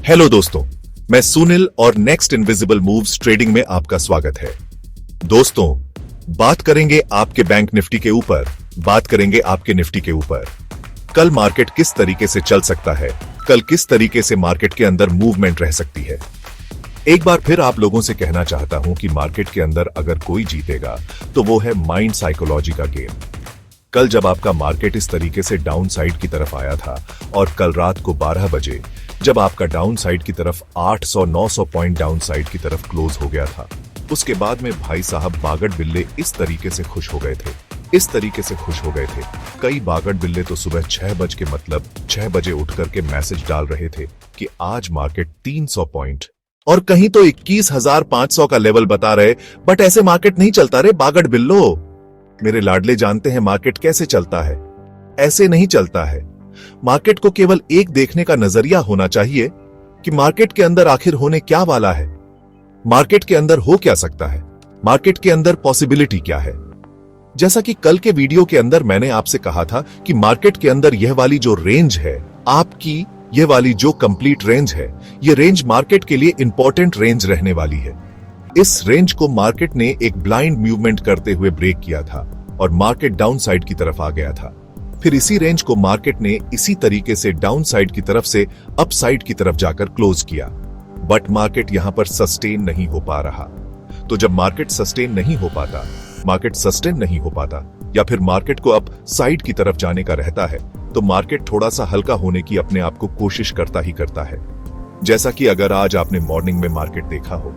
Hello दोस्तों, मैं सुनील और नेक्स्ट इनविजिबल मूव्स ट्रेडिंग में आपका स्वागत है। दोस्तों, बात करेंगे आपके बैंक निफ्टी के ऊपर, बात करेंगे आपके निफ्टी के ऊपर। कल मार्केट किस तरीके से चल सकता है, कल किस तरीके से मार्केट के अंदर मूवमेंट रह सकती है। एक बार फिर आप लोगों से कहना चाहता हूं कि मार्केट के अंदर अगर कोई जीतेगा तो वो है माइंड साइकोलॉजी का गेम। कल जब आपका मार्केट इस तरीके से डाउन साइड की तरफ आया था और कल रात को 12 बजे जब आपका डाउन साइड की तरफ 800-900 पॉइंट डाउन साइड की तरफ क्लोज हो गया था, उसके बाद में भाई साहब बागड़ बिल्ले इस तरीके से खुश हो गए थे, इस तरीके से खुश हो गए थे। कई बागड़ बिल्ले तो सुबह 6 बज के मतलब 6 बजे उठ करके मैसेज डाल रहे थे कि आज मार्केट 300 पॉइंट और कहीं तो 21,500 का लेवल बता रहे। बट ऐसे मार्केट नहीं चलता रे बागड़ बिल्लो। मेरे लाडले जानते हैं मार्केट कैसे चलता है, ऐसे नहीं चलता है। मार्केट को केवल एक देखने का नजरिया होना चाहिए कि मार्केट के अंदर आखिर होने क्या वाला है, मार्केट के अंदर हो क्या सकता है, मार्केट के अंदर पॉसिबिलिटी क्या है। जैसा कि कल के वीडियो के अंदर मैंने आपसे कहा था कि मार्केट के अंदर यह वाली जो रेंज है, आपकी यह वाली जो कंप्लीट रेंज है, यह रेंज मार्केट के लिए इंपॉर्टेंट रेंज रहने वाली है। इस रेंज को मार्केट ने एक ब्लाइंड मूवमेंट करते हुए ब्रेक किया था और मार्केट डाउन साइड की तरफ आ गया था। फिर इसी रेंज को मार्केट ने इसी तरीके से डाउन साइड की तरफ से अप साइड की तरफ जाकर क्लोज किया। बट मार्केट यहां पर सस्टेन नहीं हो पा रहा। तो जब मार्केट सस्टेन नहीं हो पाता, मार्केट सस्टेन नहीं हो पाता या फिर मार्केट को अप साइड की तरफ जाने का रहता है, तो मार्केट थोड़ा सा हल्का होने की अपने आप को कोशिश करता ही करता है। जैसा कि अगर आज आपने मॉर्निंग में मार्केट देखा हो,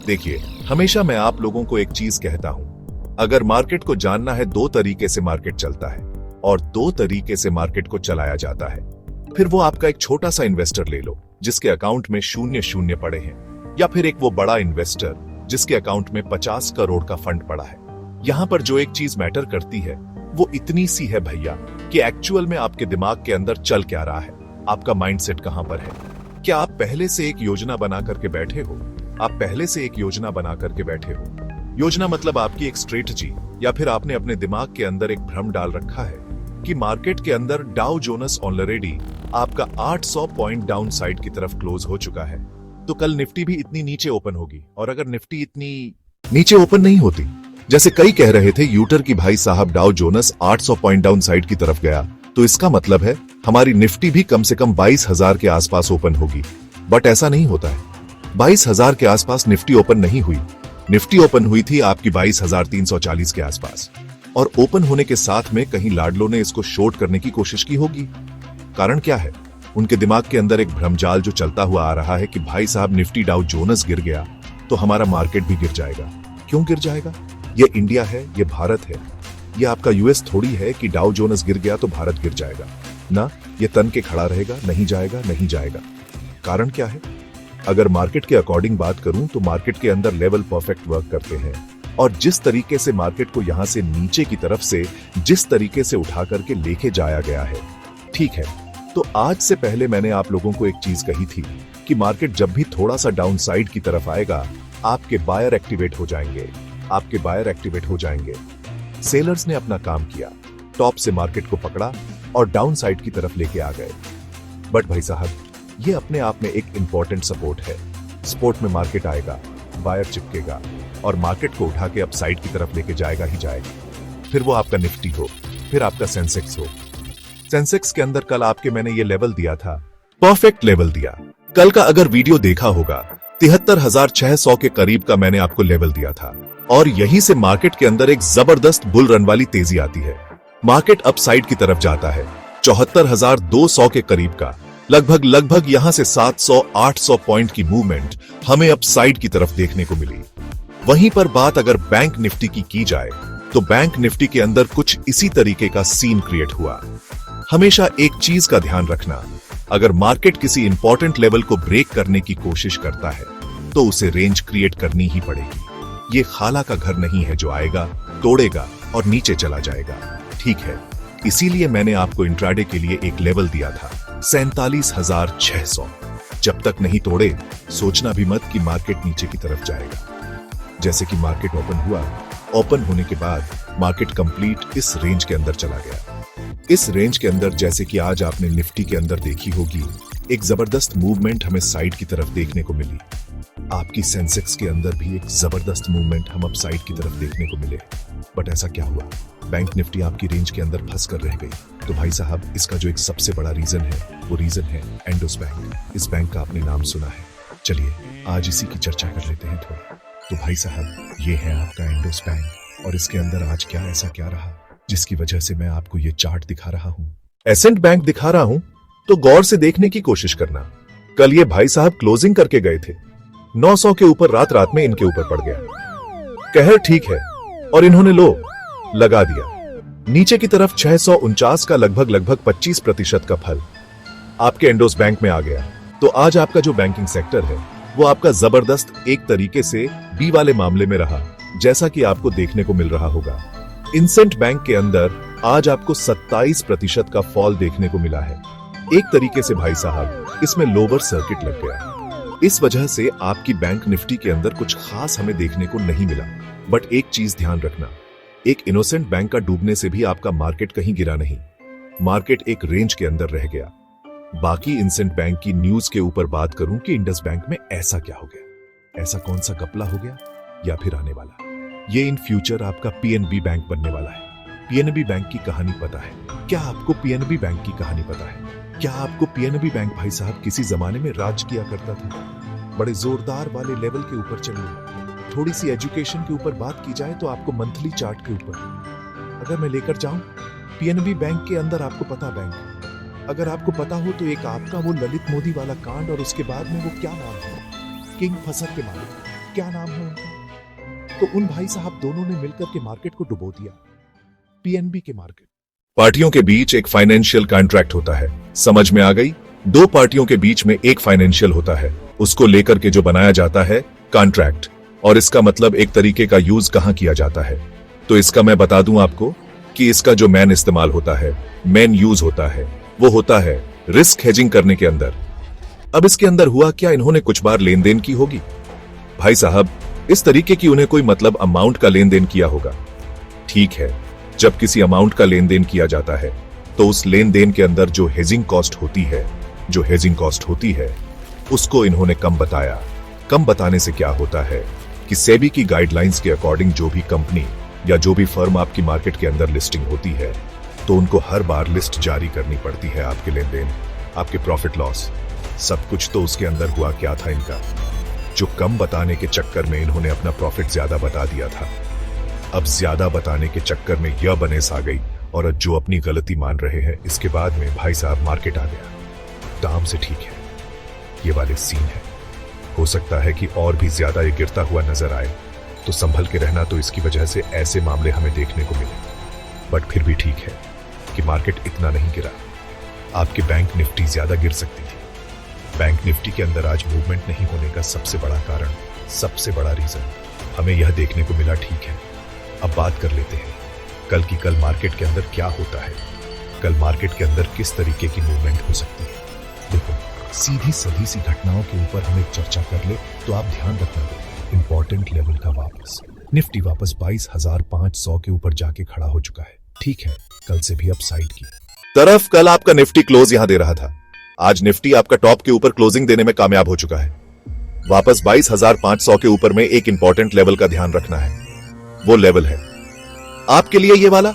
देखिए हमेशा मैं आप लोगों को एक चीज कहता हूं, अगर मार्केट को जानना है, 2 तरीके से मार्केट चलता है और 2 तरीके से मार्केट को चलाया जाता है। फिर वो आपका एक छोटा सा इन्वेस्टर ले लो जिसके अकाउंट में 0 पड़े हैं, या फिर एक वो बड़ा इन्वेस्टर जिसके अकाउंट में 50 करोड़ का फंड पड़ा है। यहां पर जो एक चीज मैटर करती है वो इतनी सी है भैया कि एक्चुअल में आपके दिमाग के अंदर चल क्या रहा है, आपका माइंडसेट कहां पर है। क्या आप पहले से एक योजना बना करके बैठे हो? आप पहले से एक योजना बना करके बैठे हो। योजना मतलब आपकी एक स्ट्रेटजी, या फिर आपने अपने दिमाग के अंदर एक भ्रम डाल रखा है कि मार्केट के अंदर डाउ जोनस ऑलरेडी आपका 800 पॉइंट डाउन साइड की तरफ क्लोज हो चुका है, तो कल निफ्टी भी इतनी नीचे ओपन होगी। और अगर निफ्टी इतनी नीचे ओपन नहीं होती, जैसे कई कह रहे थे यूटर की भाई साहब डाउ जोनस 800 पॉइंट डाउन साइड की तरफ गया, तो इसका मतलब है हमारी निफ्टी भी कम से कम 22,000 के आसपास ओपन होगी। बट ऐसा नहीं होता है। 22,000 के आसपास निफ्टी ओपन नहीं हुई। निफ्टी ओपन हुई थी आपकी 22,340 के आसपास, और ओपन होने के साथ में कहीं लाडलों ने इसको शॉर्ट करने की कोशिश की होगी। कारण क्या है? उनके दिमाग के अंदर एक भ्रमजाल जो चलता हुआ आ रहा है कि भाई साहब निफ्टी डाउ जोनस गिर गया तो हमारा मार्केट भी गिर जाएगा। क्यों गिर जाएगा? ये इंडिया है, ये भारत है, ये आपका यूएस थोड़ी है कि डाउ जोनस गिर गया तो भारत गिर जाएगा ना। ये तन के खड़ा रहेगा, नहीं जाएगा, नहीं जाएगा। कारण क्या है? अगर मार्केट के अकॉर्डिंग बात करूं तो मार्केट के अंदर लेवल परफेक्ट वर्क करते हैं, और जिस तरीके से मार्केट को यहां से नीचे की तरफ से जिस तरीके से उठा करके लेके जाया गया है, ठीक है। तो आज से पहले मैंने आप लोगों को एक चीज कही थी कि मार्केट जब भी थोड़ा सा डाउन साइड की तरफ आएगा, आपके बायर एक्टिवेट हो जाएंगे, आपके बायर एक्टिवेट हो जाएंगे। सेलर्स ने अपना काम किया, टॉप से मार्केट को पकड़ा और डाउन साइड की तरफ लेके आ गए। बट भाई साहब, ये अपने आप में एक इंपॉर्टेंट सपोर्ट है। सपोर्ट में मार्केट आएगा, बायर चिपकेगा और मार्केट को उठा के अप साइड की तरफ लेके जाएगा ही जाएगा। फिर वो आपका निफ्टी हो, फिर आपका सेंसेक्स हो। सेंसेक्स के अंदर कल आपके मैंने ये लेवल दिया था, परफेक्ट लेवल दिया। कल का अगर वीडियो देखा होगा, 73,600 के करीब का मैंने आपको लेवल दिया था, और यहीं से मार्केट के अंदर एक जबरदस्त बुल रन वाली तेजी आती है। मार्केट अप साइड की तरफ जाता है 74,200 के करीब का, लगभग यहां से 700-800 पॉइंट की मूवमेंट हमें अप साइड की तरफ देखने को मिली। वहीं पर बात अगर बैंक निफ्टी की जाए तो बैंक निफ्टी के अंदर कुछ इसी तरीके का सीन क्रिएट हुआ। हमेशा एक चीज का ध्यान रखना, अगर मार्केट किसी इंपॉर्टेंट लेवल को ब्रेक करने की कोशिश करता है तो उसे रेंज क्रिएट करनी ही पड़ेगी। ये खाला का घर नहीं है जो आएगा, तोड़ेगा और नीचे चला जाएगा, ठीक है। इसीलिए मैंने आपको इंट्राडे के लिए एक लेवल दिया था 47,600। जब तक नहीं तोड़े, सोचना भी मत कि मार्केट नीचे की तरफ जाएगा। जैसे कि मार्केट ओपन हुआ, ओपन होने के बाद मार्केट कंप्लीट इस रेंज के अंदर चला गया। इस रेंज के अंदर जैसे कि आज आपने निफ्टी के अंदर देखी होगी, एक जबरदस्त मूवमेंट हमें साइड की तरफ देखने को मिली। आपकी सेंसेक्स के अंदर भी एक जबरदस्त मूवमेंट हम अपसाइड की तरफ देखने को मिले। बट ऐसा क्या हुआ? बैंक निफ्टी आपकी रेंज के अंदर फंस कर रह गई। तो भाई साहब, इसका जो एक सबसे बड़ा रीजन है वो रीजन है एंडोस बैंक। इस बैंक का आपने नाम सुना है। चलिए आज इसी की चर्चा कर लेते हैं थोड़ा। तो भाई साहब, ये है आपका एंडोस बैंक और इसके अंदर आज क्या ऐसा क्या रहा जिसकी वजह से मैं आपको ये चार्ट दिखा रहा हूं, एसेंट बैंक दिखा रहा हूं। तो गौर से देखने की कोशिश करना। कल ये भाई साहब क्लोजिंग करके गए थे 900 के ऊपर, रात में इनके ऊपर पड़ गया। कहर ठीक है और इन्होंने लो लगा दिया नीचे की तरफ 649 का लगभग 25% का फल आपके एंडोस बैंक में आ गया। तो आज आपका जो बैंकिंग सेक्टर है वो आपका जबरदस्त एक तरीके से बी वाले मामले में रहा, जैसा कि आपको देखने को मिल रहा होगा। इंसेंट बैंक के अंदर आज आपको 27% का फॉल देखने को मिला है। एक तरीके से भाई साहब इसमें लोअर सर्किट लग गया। इस वजह से आपकी बैंक निफ्टी के अंदर कुछ खास हमें देखने को नहीं मिला। बट एक चीज ध्यान रखना, एक इनोसेंट बैंक का डूबने से भी आपका मार्केट कहीं गिरा नहीं, मार्केट एक रेंज के अंदर रह गया। बाकी इंसेंट बैंक की न्यूज के ऊपर बात करूं कि इंडस बैंक में ऐसा क्या हो गया, ऐसा कौन सा घपला हो गया या फिर आने वाला। ये इन फ्यूचर आपका पीएनबी बैंक बनने वाला है। पीएनबी बैंक की कहानी पता है क्या? आपको पीएनबी बैंक की कहानी पता है क्या? आपको पीएनबी बैंक भाई साहब किसी जमाने में राज किया करता था। बड़े जोरदार वाले लेवल के ऊपर चलिए। थोड़ी सी एजुकेशन के ऊपर बात की जाए तो आपको मंथली चार्ट के ऊपर अगर मैं लेकर जाऊं, पीएनबी बैंक के अंदर आपको पता बैंक, अगर आपको पता हो तो एक आपका वो ललित मोदी वाला कांड और उसके बाद में वो क्या नाम है, किंग फसर के मालिक क्या नाम है उनका, तो उन भाई साहब दोनों ने मिलकर के मार्केट को डुबो दिया, पीएनबी के मार्केट। पार्टियों के बीच एक फाइनेंशियल कॉन्ट्रैक्ट होता है, समझ में आ गई? दो पार्टियों के बीच में एक फाइनेंशियल होता है, उसको लेकर के जो बनाया जाता है कॉन्ट्रैक्ट। और इसका मतलब एक तरीके का यूज कहां किया जाता है, तो इसका मैं बता दूं आपको कि इसका जो मेन इस्तेमाल होता है, मेन यूज होता है, वो होता है रिस्क हेजिंग करने के अंदर। अब इसके अंदर हुआ क्या, इन्होंने कुछ बार लेन देन की होगी भाई साहब, इस तरीके की उन्हें कोई मतलब अमाउंट का लेन देन किया होगा। ठीक है, जब किसी अमाउंट का लेन देन किया जाता है तो उस लेन देन के अंदर जो हेजिंग कॉस्ट होती है, उसको इन्होंने कम बताया। कम बताने से क्या होता है कि सेबी की गाइडलाइंस के अकॉर्डिंग जो भी कंपनी या जो भी फर्म आपकी मार्केट के अंदर लिस्टिंग होती है तो उनको हर बार लिस्ट जारी करनी पड़ती है। आपके लेन देन, आपके प्रॉफिट लॉस, सब कुछ। तो उसके अंदर हुआ क्या था, इनका जो कम बताने के चक्कर में इन्होंने अपना प्रॉफिट ज्यादा बता दिया था। अब ज्यादा बताने के चक्कर में यह बनेस आ गई और जो अपनी गलती मान रहे हैं, इसके बाद में भाई साहब मार्केट आ गया दाम से। ठीक है, ये वाले सीन है। हो सकता है कि और भी ज्यादा ये गिरता हुआ नजर आए, तो संभल के रहना। तो इसकी वजह से ऐसे मामले हमें देखने को मिले। बट फिर भी ठीक है कि मार्केट इतना नहीं गिरा। आपकी बैंक निफ्टी ज्यादा गिर सकती थी। बैंक निफ्टी के अंदर आज मूवमेंट नहीं होने का सबसे बड़ा कारण, सबसे बड़ा रीजन हमें यह देखने को मिला। ठीक है, अब बात कर लेते हैं कल की। कल मार्केट के अंदर क्या होता है, कल मार्केट के अंदर किस तरीके की मूवमेंट हो सकती है। देखो, सीधी सधी सी घटनाओं के ऊपर हम एक चर्चा कर ले तो आप ध्यान रखना, इंपॉर्टेंट लेवल का वापस निफ्टी वापस 22,500 के ऊपर जाके खड़ा हो चुका है। ठीक है, कल से भी अपसाइड की तरफ कल आपका निफ्टी क्लोज यहां दे रहा था। आज निफ्टी आपका टॉप के ऊपर क्लोजिंग देने में कामयाब हो चुका है। वापस 22,500 के ऊपर में एक इंपॉर्टेंट लेवल का ध्यान रखना है, वो लेवल है आपके लिए ये वाला।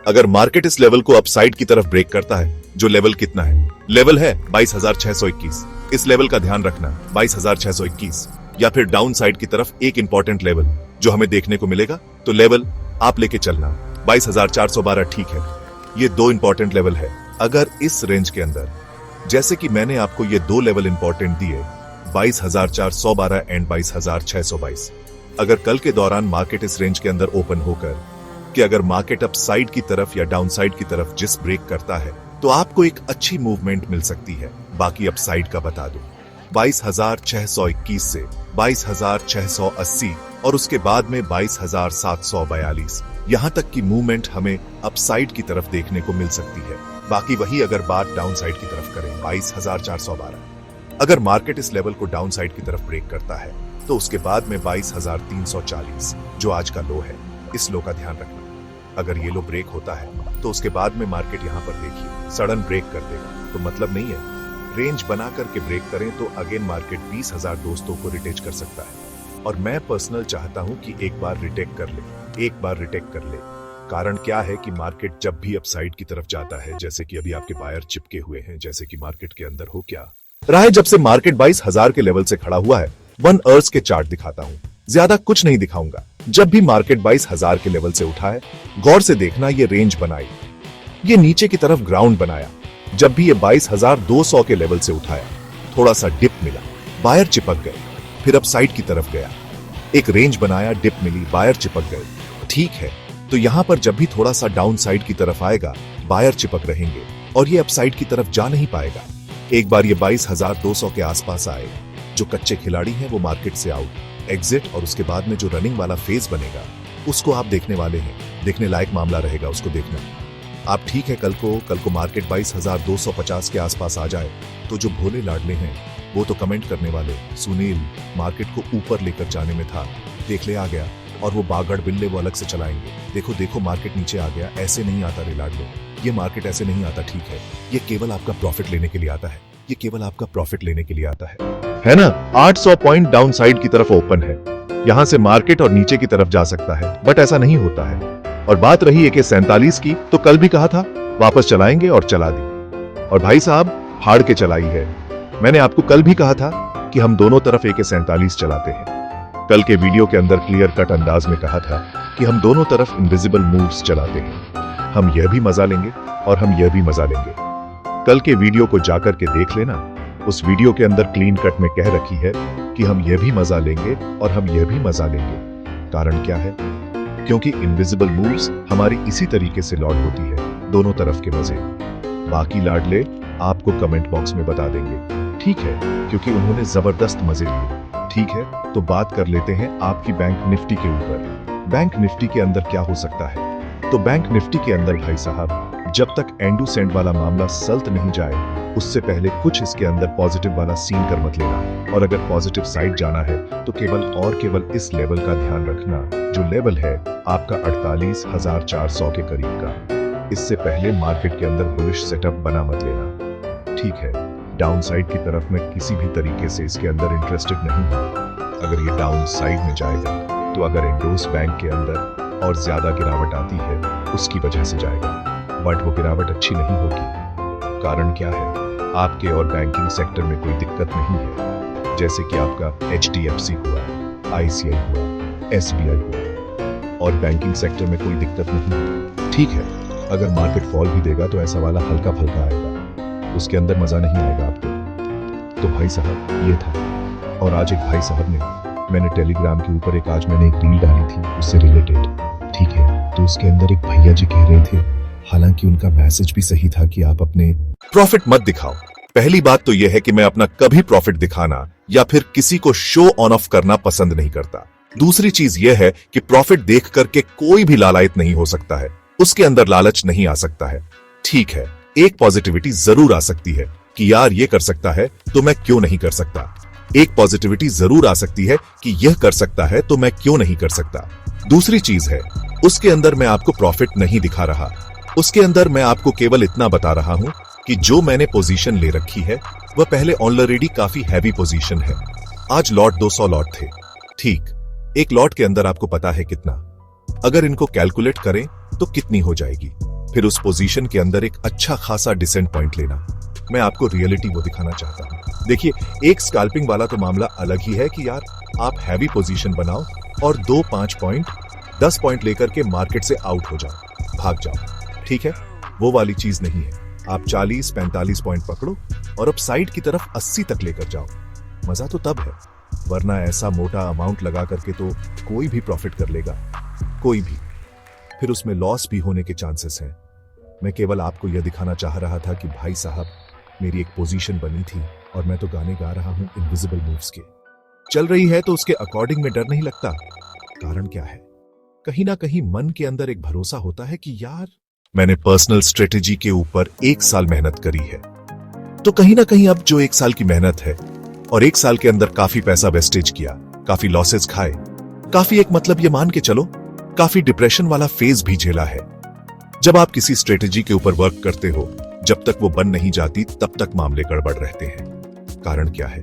अगर मार्केट इस लेवल को अपसाइड की तरफ ब्रेक करता है, जो लेवल कितना है, लेवल है 22,621। इस लेवल का ध्यान रखना, 22,621। या फिर डाउन साइड की तरफ एक इंपॉर्टेंट लेवल जो हमें देखने को मिलेगा, तो लेवल आप लेके चलना 22,412। ठीक है, ये दो इंपॉर्टेंट लेवल है। अगर इस रेंज के अंदर, जैसे कि मैंने आपको ये दो लेवल इंपॉर्टेंट दिए 22,412 एंड 22,622, अगर कल के दौरान मार्केट इस रेंज के अंदर ओपन होकर कि अगर मार्केट अप साइड की तरफ या डाउन साइड की तरफ जिस ब्रेक करता है तो आपको एक अच्छी मूवमेंट मिल सकती है। बाकी अप साइड का बता दो, 22,621 से 22,680 और उसके बाद में 22,742, यहां तक की मूवमेंट हमें अप साइड की तरफ देखने को मिल सकती है। बाकी वही अगर बात डाउन साइड की तरफ करें, 22,412, अगर मार्केट इस लेवल को डाउन साइड की तरफ ब्रेक करता है तो उसके बाद में 22,340 जो आज का लो है, इस लो का ध्यान रखना। अगर ये लो ब्रेक होता है तो उसके बाद में मार्केट यहां पर देखिए सडन ब्रेक कर देगा, तो मतलब नहीं है रेंज बना करके ब्रेक करें तो अगेन मार्केट 20,000 दोस्तों को रिटेच कर सकता है। और मैं पर्सनल चाहता हूं कि एक बार रिटेक कर ले। कारण क्या है कि मार्केट जब भी अपसाइड की तरफ जाता है, जैसे कि अभी आपके बायर चिपके हुए हैं, जैसे कि मार्केट के अंदर हो क्या रहा है, जब से मार्केट 22,000 के लेवल से खड़ा हुआ है, 1 आवर्स के चार्ट दिखाता हूं, ज्यादा कुछ नहीं दिखाऊंगा। जब भी मार्केट 22,000 के लेवल से उठा है, गौर से देखना, ये रेंज बनाई, ये नीचे की तरफ ग्राउंड बनाया। जब भी ये 22,200 के लेवल से उठाया, थोड़ा सा डिप मिला, बायर चिपक गए, फिर अपसाइड की तरफ गया, एक रेंज बनाया, डिप मिली, बायर चिपक गए। ठीक है, तो यहां पर जब भी थोड़ा सा डाउन साइड की तरफ आएगा, बायर चिपक रहेंगे और ये अपसाइड की तरफ जा नहीं पाएगा। एक बार ये 22,200 के आसपास आए, जो कच्चे खिलाड़ी हैं वो मार्केट से आउट, एग्जिट, और उसके बाद में जो रनिंग वाला फेज बनेगा उसको आप देखने वाले हैं। देखने लायक मामला रहेगा, उसको देखना आप। ठीक है, कल को मार्केट 22,250 के आसपास आ जाए तो जो भोले लाडले हैं वो तो कमेंट करने वाले, सुनील मार्केट को ऊपर लेकर जाने में था, देख ले आ गया, और वो बागड़ बिल्ले वो अलग से चलाएंगे। देखो मार्केट नीचे आ गया, ऐसे नहीं आता रे लाडलो, ये मार्केट ऐसे नहीं आता। ठीक है, ये केवल आपका प्रॉफिट लेने के लिए आता है, ये केवल आपका प्रॉफिट लेने के लिए आता है ना। 800 पॉइंट डाउन साइड की तरफ ओपन है, यहां से मार्केट और नीचे की तरफ जा सकता है, बट ऐसा नहीं होता है। और बात रही AK47 की, तो कल भी कहा था वापस चलाएंगे और चला दी, और भाई साहब हाड़ के चलाई है। मैंने आपको कल भी कहा था कि हम दोनों तरफ AK47 चलाते हैं। कल के वीडियो के अंदर क्लियर कट अंदाज में कहा था कि हम दोनों तरफ इनविजिबल मूव्स चलाते हैं। हम यह भी मजा लेंगे और हम यह भी मजा लेंगे। कल के वीडियो को जाकर के देख लेना, उस वीडियो के अंदर क्लीन कट में कह रखी है कि हम यह भी मजा लेंगे और हम यह भी मजा लेंगे। कारण क्या है? क्योंकि इनविजिबल मूव्स हमारी इसी तरीके से लॉट होती है, दोनों तरफ के मजे। बाकी लाडले आपको कमेंट बॉक्स में बता देंगे, ठीक है, क्योंकि उन्होंने जबरदस्त मजे लिए। ठीक है, तो बात कर लेते हैं आपकी बैंक निफ्टी के ऊपर। बैंक निफ्टी के अंदर क्या हो सकता है? तो बैंक निफ्टी के अंदर भाई साहब, जब तक एंडू सेंड वाला मामला सल्ट नहीं जाए, उससे पहले कुछ इसके अंदर पॉजिटिव वाला सीन कर मत लेना। और अगर पॉजिटिव साइड जाना है तो केवल इस लेवल का ध्यान रखना, जो लेवल है आपका 48,400 के करीब का। इससे पहले मार्केट के अंदर बुलिश सेटअप बना मत लेना। ठीक है, डाउन साइड की तरफ मैं किसी भी तरीके से इसके अंदर इंटरेस्टेड नहीं हूँ। अगर ये डाउन साइड में जाएगा तो अगर इंडोस बैंक के अंदर और ज्यादा गिरावट आती है, उसकी वजह से जाएगा, बट वो गिरावट अच्छी नहीं होगी। कारण क्या है? आपके और बैंकिंग सेक्टर में कोई दिक्कत नहीं है, जैसे कि आपका HDFC हुआ, ICI हुआ, SBI हुआ, और बैंकिंग सेक्टर में कोई दिक्कत नहीं है। ठीक है, अगर मार्केट फॉल भी देगा तो ऐसा वाला हल्का फल्का आएगा, उसके अंदर मजा नहीं आएगा आपको। तो भाई साहब ये था। और आज एक भाई साहब ने, मैंने टेलीग्राम के ऊपर आज मैंने एक रील डाली थी उससे रिलेटेड। ठीक है, तो उसके अंदर एक भैया जी कह रहे थे, हालांकि उनका मैसेज भी सही था कि आप अपने प्रॉफिट मत दिखाओ। पहली बात तो यह है कि मैं अपना कभी प्रॉफिट दिखाना या फिर किसी को शो ऑन ऑफ करना पसंद नहीं करता। दूसरी चीज यह है कि प्रॉफिट देख करके कोई भी लालायित नहीं हो सकता है, उसके अंदर लालच नहीं आ सकता है। ठीक है, एक पॉजिटिविटी जरूर आ सकती है कि यार ये कर सकता है तो मैं क्यों नहीं कर सकता। एक पॉजिटिविटी जरूर आ सकती है कि यह कर सकता है तो मैं क्यों नहीं कर सकता। दूसरी चीज है, उसके अंदर मैं आपको प्रॉफिट नहीं दिखा रहा, उसके अंदर मैं आपको केवल इतना बता रहा हूं कि जो मैंने पोजीशन ले रखी है वह पहले ऑलरेडी काफी हैवी पोजीशन है। आज लॉट 200 लॉट थे। ठीक, एक लॉट के अंदर आपको पता है कितना, अगर इनको कैलकुलेट करें तो कितनी हो जाएगी। फिर उस पोजीशन के अंदर एक अच्छा खासा डिसेंट पॉइंट लेना। मैं आपको रियलिटी वो दिखाना चाहता हूं। देखिए, एक स्कैल्पिंग वाला तो मामला अलग ही है कि यार आप हैवी पोजीशन बनाओ और 2, 5 पॉइंट, 10 पॉइंट लेकर के मार्केट से आउट हो जाओ, भाग जाओ। ठीक है, वो वाली चीज नहीं है। आप 40-45 पॉइंट पकड़ो और अब साइड की तरफ 80 तक लेकर जाओ। मजा तो तब है, वरना ऐसा मोटा अमाउंट लगा करके तो कोई भी प्रॉफिट कर लेगा, कोई भी। फिर उसमें लॉस भी होने के चांसेस हैं। मैं केवल आपको यह दिखाना चाह रहा था कि भाई साहब, मेरी एक पोजीशन बनी थी और मैं तो गाने गा रहा हूं इनविजिबल मूव्स के। चल रही है तो उसके अकॉर्डिंग में डर नहीं लगता। कारण क्या है? कहीं ना कहीं मन के अंदर एक भरोसा होता है कि यार मैंने पर्सनल स्ट्रेटेजी के ऊपर 1 साल मेहनत करी है, तो कहीं ना कहीं अब जो 1 साल की मेहनत है और 1 साल के अंदर काफी पैसा वेस्टेज किया, काफी लॉसेस खाए, काफी एक मतलब ये मान के चलो काफी डिप्रेशन वाला फेज भी झेला है। जब आप किसी स्ट्रेटेजी के ऊपर वर्क करते हो, जब तक वो बन नहीं जाती तब तक मामले गड़बड़ रहते हैं। कारण क्या है?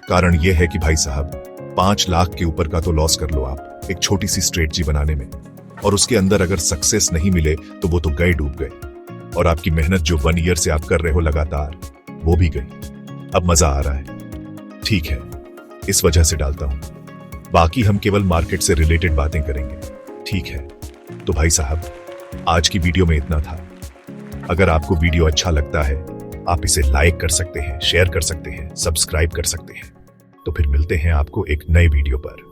कारण यह है कि भाई साहब 5 लाख के ऊपर का तो लॉस कर लो आप एक छोटी सी स्ट्रेटजी बनाने में, और उसके अंदर अगर सक्सेस नहीं मिले तो वो तो गए डूब गए, और आपकी मेहनत जो 1 ईयर से आप कर रहे हो लगातार वो भी गई। अब मजा आ रहा है, ठीक है, इस वजह से डालता हूं, बाकी हम केवल मार्केट से रिलेटेड बातें करेंगे, ठीक है? तो भाई साहब आज की वीडियो में इतना था। अगर आपको वीडियो अच्छा लगता है आप इसे लाइक कर सकते हैं, शेयर कर सकते हैं, सब्सक्राइब कर सकते हैं। तो फिर मिलते हैं आपको एक नए वीडियो पर।